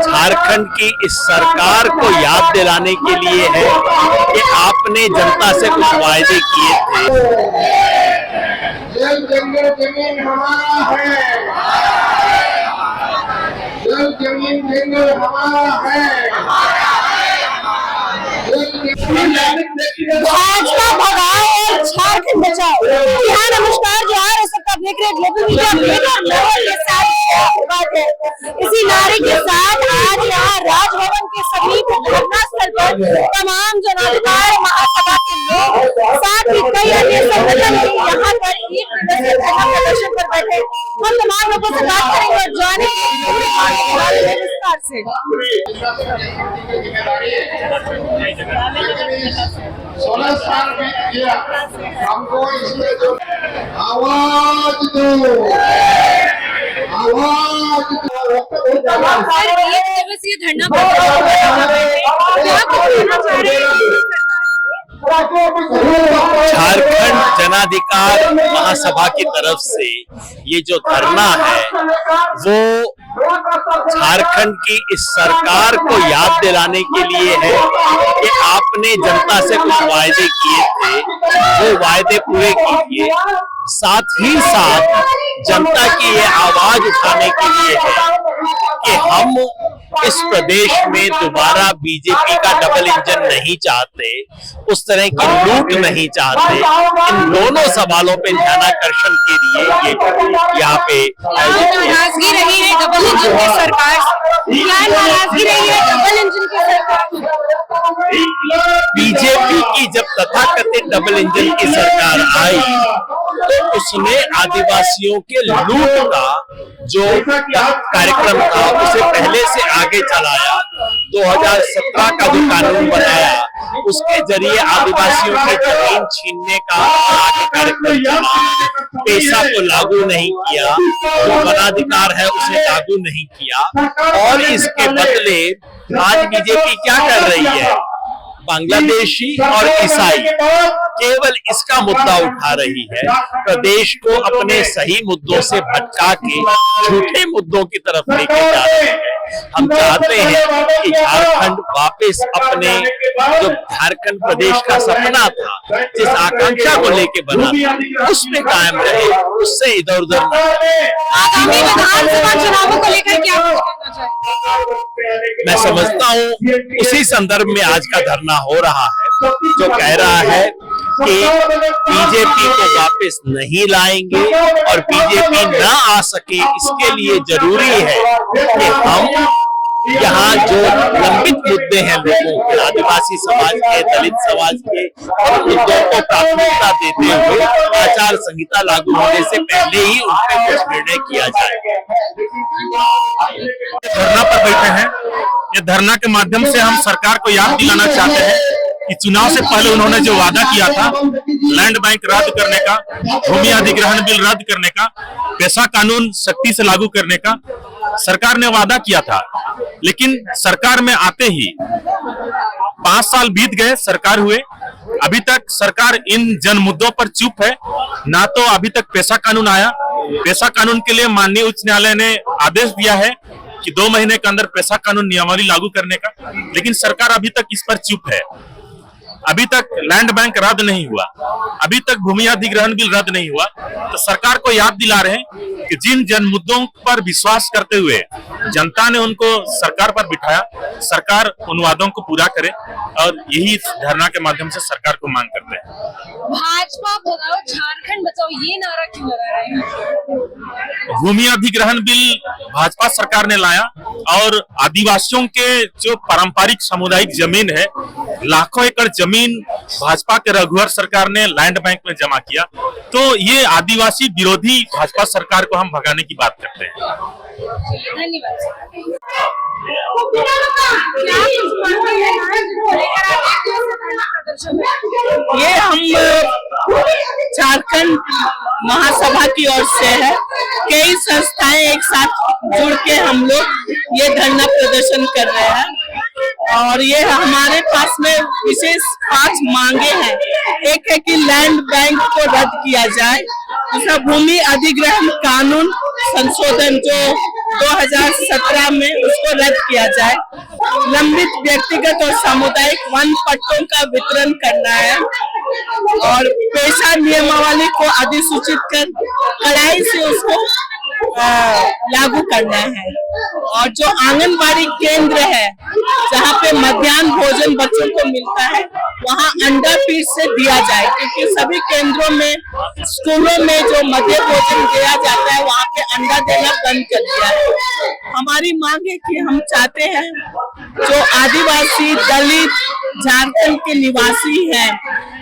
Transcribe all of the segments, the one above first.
झारखंड की इस सरकार को याद दिलाने के लिए है कि आपने जनता से कुछ वायदे किए थे। जल जंगल जमीन हमारा है, जल जमीन जंगल हमारा है। भाजपा भगाओ और झारखंड बचाओ। यहाँ नमस्कार, जोहार, सबका देख रहे ग्लोबल मीडिया ये सारी बात है। इसी नारे के साथ आज यहाँ राजभवन के समीप धरना स्थल पर तमाम जनाधिकार महासभा के लोग, साथ ही कई अन्य संगठन भी यहाँ पर एक दिवसीय धरना प्रदर्शन पर बैठे। हम तमाम लोगों से बात करेंगे और जानेंगे विस्तार से। 16 साल बीत गया, हमको इसमें जो आवाज दो, आवाज दो। एक दिवसीय धरना क्या कहना चाह रहे हैं? झारखंड जनाधिकार महासभा की तरफ से ये जो धरना है वो झारखंड की इस सरकार को याद दिलाने के लिए है कि आपने जनता से कुछ वायदे किए थे, वो वायदे पूरे कीजिए। साथ ही साथ जनता की ये आवाज उठाने के लिए है कि हम इस प्रदेश में दोबारा बीजेपी का डबल इंजन नहीं चाहते, उस तरह की लूट नहीं चाहते। इन दोनों सवालों पे ध्यानाकर्षण के लिए ये यहाँ पे नाराजगी रही है डबल इंजन की सरकार, नाराजगी रही है डबल इंजन की सरकार। बीजेपी की जब तथाकथित डबल इंजन की सरकार आई तो उसने आदिवासियों के लूट का जो कार्यक्रम था उसे पहले से आगे चलाया। 2017 का जो कानून बनाया उसके जरिए आदिवासियों की जमीन छीनने का आगे कार्यक्रम चला। पेशा को लागू नहीं किया, जो वनाधिकार है उसे लागू नहीं किया। और इसके बदले आज बीजेपी क्या कर रही है? बांग्लादेशी और ईसाई केवल इसका मुद्दा उठा रही है, प्रदेश को अपने सही मुद्दों से भटका के झूठे मुद्दों की तरफ लेके जा रही है। हम चाहते हैं कि झारखंड वापस अपने जो झारखंड प्रदेश का सपना था, जिस आकांक्षा को लेके बना था, उस पे कायम रहे, उससे इधर उधर न। आगामी विधानसभा चुनावों को लेकर क्या कहना चाहिए? मैं समझता हूँ उसी संदर्भ में आज का धरना हो रहा है, जो कह रहा है कि बीजेपी को वापस नहीं लाएंगे और बीजेपी ना आ सके, इसके लिए जरूरी है कि हम यहाँ जो लंबित मुद्दे हैं लोगों के, आदिवासी समाज के, दलित समाज के, उन मुद्दों को प्राथमिकता देते हुए आचार संहिता लागू होने से पहले ही उन पर कुछ निर्णय किया जाए। धरना पर बैठे हैं। ये धरना के माध्यम से हम सरकार को याद दिलाना चाहते हैं कि चुनाव से पहले उन्होंने जो वादा किया था, लैंड बैंक रद्द करने का, भूमि अधिग्रहण बिल रद्द करने का, पेशा कानून सख्ती से लागू करने का सरकार ने वादा किया था। लेकिन सरकार में आते ही 5 साल बीत गए, सरकार हुए, अभी तक सरकार इन जन मुद्दों पर चुप है। ना तो अभी तक पेशा कानून आया, पेशा कानून के लिए माननीय उच्च न्यायालय ने आदेश दिया है कि 2 महीने के अंदर पेशा कानून नियमावली लागू करने का, लेकिन सरकार अभी तक इस पर चुप है। अभी तक लैंड बैंक रद्द नहीं हुआ, अभी तक भूमि अधिग्रहण बिल रद्द नहीं हुआ। तो सरकार को याद दिला रहे हैं कि जिन जन मुद्दों पर विश्वास करते हुए जनता ने उनको सरकार पर बिठाया, सरकार उन वादों को पूरा करे, और यही इस धरना के माध्यम से सरकार को मांग करते हैं। भाजपा भगाओ झारखंड बचाओ, ये नारा क्यों लगा रहे हैं? भूमि अधिग्रहण बिल भाजपा सरकार ने लाया और आदिवासियों के जो पारंपरिक सामुदायिक जमीन है, लाखों एकड़ जमीन भाजपा के रघुवर सरकार ने लैंड बैंक में जमा किया। तो ये आदिवासी विरोधी भाजपा सरकार को हम भगाने की बात करते हैं। धन्यवाद। ये हम झारखंड महासभा की ओर से है, कई संस्थाएं एक साथ जुड़ के हम लोग ये धरना प्रदर्शन कर रहे हैं। और ये हमारे पास में विशेष 5 मांगे हैं। एक है कि लैंड बैंक को रद्द किया जाए, दूसरा भूमि अधिग्रहण कानून संशोधन जो 2017 में उसको रद्द किया जाए। लंबित व्यक्तिगत और सामुदायिक वन पट्टों का वितरण करना है और पेशा नियमावली को अधिसूचित कर कड़ाई से उसको लागू करना है। और जो आंगनबाड़ी केंद्र है जहाँ पे मध्याह्न भोजन बच्चों को मिलता है वहाँ अंडा फीड से दिया जाए, क्योंकि सभी केंद्रों में स्कूलों में जो मध्य भोजन दिया जाता है वहाँ पे अंडा देना बंद कर दिया है। हमारी मांग है कि हम चाहते हैं जो आदिवासी दलित झारखंड के निवासी हैं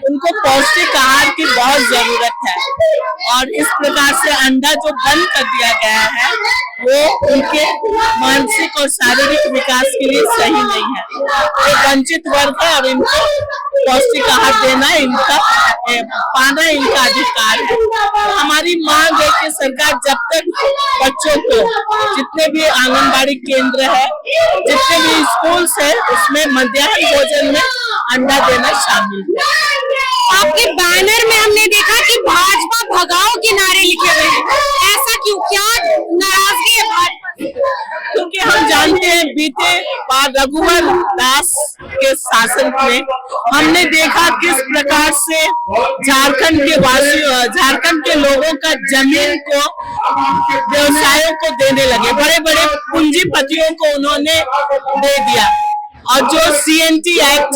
उनको पौष्टिक आहार की बहुत जरूरत है और इस प्रकार से अंडा जो बंद कर दिया गया है वो उनके मानसिक और शारीरिक विकास के लिए सही नहीं है। ये वंचित वर्ग है और इनको पौष्टिक आहार देना इनका पाना इनका अधिकार है। हमारी मांग है कि सरकार जब तक बच्चों को जितने भी आंगनबाड़ी केंद्र है जितने भी स्कूल है उसमें मध्याह्न भोजन में अंडा देना शामिल है। आपके बैनर में हमने देखा कि भाजपा भगाओ के नारे लिखे हुए हैं, ऐसा क्यों, क्या नाराजगी है भाजपा? क्योंकि हम जानते हैं बीते बार रघुवर दास के शासन में हमने देखा किस प्रकार से झारखंड के वासियों झारखंड के लोगों का जमीन को व्यवसायों को देने लगे, बड़े बड़े पूंजीपतियों को उन्होंने दे दिया और जो CNT एक्ट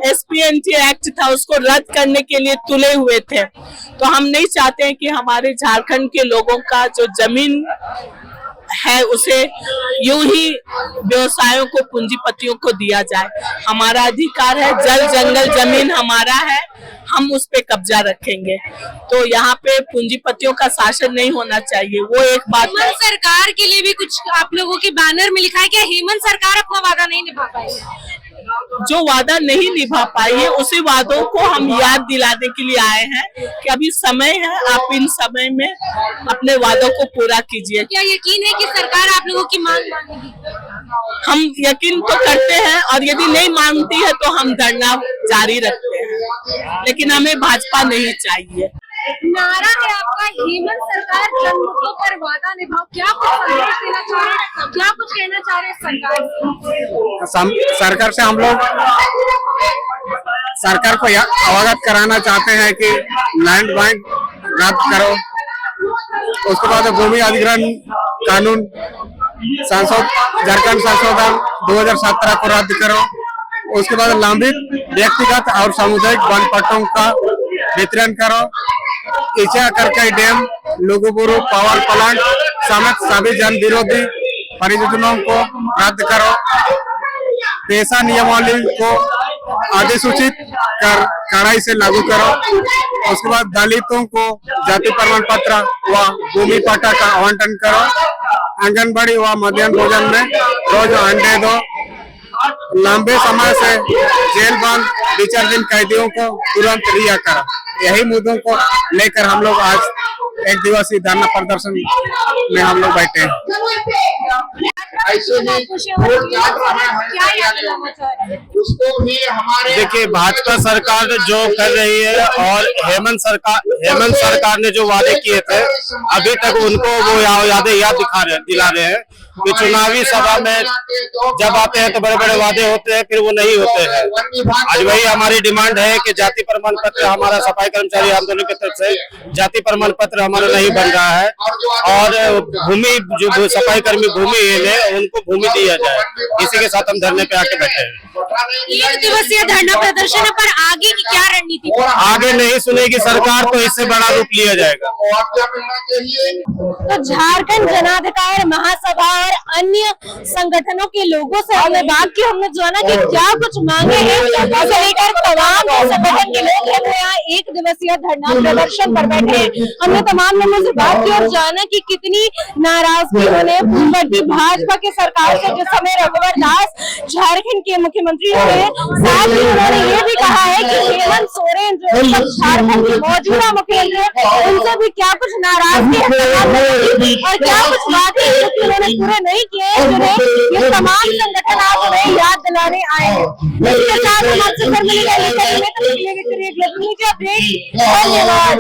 SPNT एक्ट था उसको रद्द करने के लिए तुले हुए थे। तो हम नहीं चाहते हैं कि हमारे झारखंड के लोगों का जो जमीन है उसे यूं ही व्यवसायों को पूंजीपतियों को दिया जाए। हमारा अधिकार है, जल जंगल जमीन हमारा है, हम उस पे कब्जा रखेंगे। तो यहाँ पे पूंजीपतियों का शासन नहीं होना चाहिए, वो एक बात है। हेमंत सरकार के लिए भी कुछ आप लोगों के बैनर में लिखा है, क्या हेमंत सरकार अपना वादा नहीं निभा पाई? जो वादा नहीं निभा पाई है उसी वादों को हम याद दिलाने के लिए आए हैं कि अभी समय है, आप इन समय में अपने वादों को पूरा कीजिए। क्या यकीन है कि सरकार आप लोगों की मांग मानेगी? हम यकीन तो करते हैं और यदि नहीं मानती है तो हम धरना जारी रखते हैं, लेकिन हमें भाजपा नहीं चाहिए। नारा है आपका हेमंत सरकार जनमुखी पर वादा निभाओ, क्या कुछ संदेश देना चाह रहे हैं, क्या कुछ कहना चाह रहे हैं सरकार से? हम लोग सरकार को अवगत कराना चाहते हैं कि लैंड बैंक रद्द करो, उसके बाद भूमि अधिग्रहण कानून झारखंड संशोधन 2017 को रद्द करो, उसके बाद लंबित व्यक्तिगत और सामुदायिक वन पट्टों का वितरण करो, इच्छा करके डैम लुगुबुरु पावर प्लांट समेत सभी जन विरोधी परियोजनाओं को रद्द करो, पेशा नियमावली को अधिसूचित कर कड़ाई से लागू करो, उसके बाद दलितों को जाति प्रमाण पत्र व भूमि पट्टा का आवंटन करो, आंगनबाड़ी व मध्याह्न भोजन में रोज अंडे दो, लंबे समय से जेल बंद विचाराधीन कैदियों को तुरंत रिहा करो। यही मुद्दों को लेकर हम लोग आज एक दिवसीय धरना प्रदर्शन में हम लोग बैठे हैं। देखिए, भाजपा सरकार जो कर रही है और हेमंत सरकार ने जो वादे किए थे अभी तक उनको वो यादें दिला रहे हैं कि चुनावी सभा में जब आते हैं तो बड़े बड़े वादे होते हैं, फिर वो नहीं होते हैं। आज वही हमारी डिमांड है कि जाति प्रमाण पत्र, हमारा सफाई कर्मचारी आंदोलन की तरफ से जाति प्रमाण पत्र हमारा नहीं बन रहा है और भूमि जो सफाई कर्मी भूमि है उनको भूमि दिया जाए। इसी के साथ हम धरने पे आके बैठे हैं। 1 दिवसीय धरना प्रदर्शन पर आगे की क्या रणनीति? आगे नहीं सुनेगी सरकार तो इससे बड़ा रूप लिया जाएगा। तो झारखंड जनाधिकार महासभा और अन्य संगठनों के लोगों से हमने बात की, हमने जाना कि क्या कुछ मांगे हैं, उसे लेकर तमाम संगठन के लोग हैं वो यहाँ 1 दिवसीय धरना प्रदर्शन पर बैठे हैं। हमने तमाम लोगों से बात की और जाना कि कितनी नाराजगी उन्हें पूर्ववर्ती भाजपा की सरकार से जिस समय रघुवर दास झारखंड के मुख्यमंत्री हुए, साथ ही उन्होंने ये भी कहा है कि हेमंत सोरेन जो झारखंड के मौजूदा मुख्यमंत्री है उनसे भी क्या कुछ नाराजगी है और क्या कुछ बातें जो कि उन्होंने पूरे नहीं किए, जिन्हें ये तमाम संगठन आज उन्हें याद दिलाने आए हैं। इसके साथ हम आपसे फिर मिलेंगे। धन्यवाद।